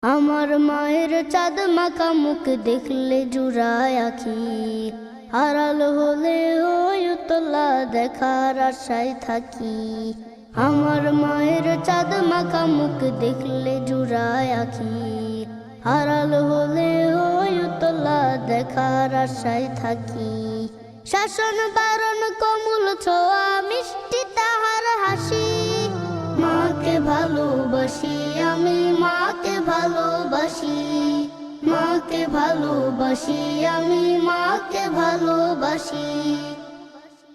আমার মায়ের চাঁদ মাখা মুখ দেখলে জুড়ায় আখি, আড়াল হলে ওই উতলা দেখার আশায় থাকি। আমার মায়ের চাঁদ মাখা মুখ দেখলে জুড়ায় আখি, আড়াল হলে ওই উতলা দেখার আশায় থাকি। শাসন বারণ কমল ছোঁয়া মিষ্টি তাহার হাসি, মাকে ভালোবাসি আমি মাকে ভালোবাসি, মাকে ভালোবাসি আমি মাকে ভালোবাসি।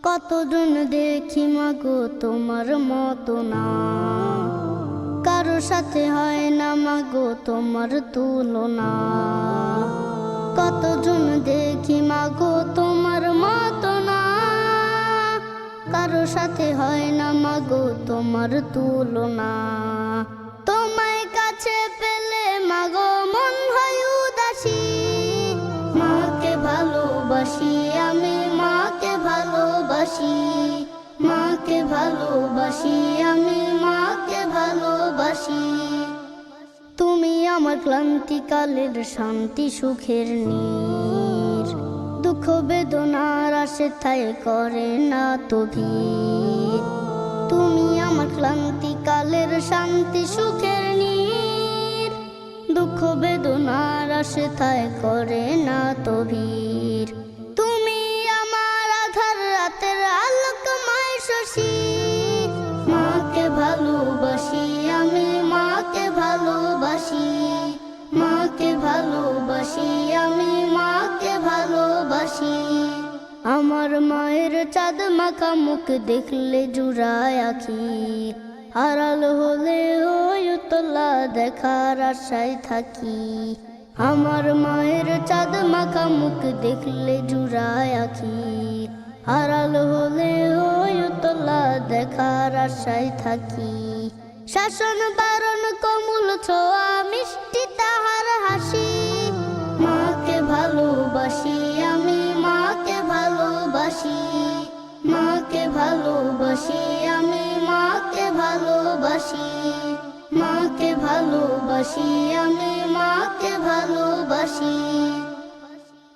কতজন দেখি মাগো তোমার মতো না, কারো সাথে হয় না মাগো তোমার তুলনা। কতজন দেখি মাগো তোমার মতো না, কারো সাথে হয় না মাগো তোমার তুলনা। তোমায় কাছে পেলে মাগো মন হয় উদাসী, মাকে ভালোবাসি আমি মাকে ভালোবাসি, মাকে ভালোবাসি আমি মাকে ভালোবাসি। তুমি আমার ক্লান্তিকালের শান্তি সুখের নীর, দুঃখ বেদনার আসে থায় করে না তো ভিড়। তুমি আমার ক্লান্তিকালের শান্তি সুখের নীর, দুঃখ বেদনার আসে থায় করে না তো ভিড়। তুমি আমার আধার রাতের আলোকময় শশী, মাকে ভালোবাসি আমি মাকে ভালোবাসি, মাকে ভালোবাসি আমি মাকে ভালোবাসি। আমার মায়ের চাঁদ মাখা মুখ দেখলে জুড়ায় আখি, আড়াল হলে ওই উতলা দেখার আশায় থাকি। আমার মায়ের চাঁদ মাখা মুখ দেখলে জুড়ায় আখি, আড়াল হলে ওই উতলা দেখার আশায় থাকি। শাসন বারণ কমল ছোঁয়া মিষ্টি তাহার হাসি, মাকে ভালোবাসি আমি মাকে ভালোবাসি, মাকে ভালোবাসি আমি মাকে ভালোবাসি, মাকে ভালোবাসি আমি মাকে ভালোবাসি।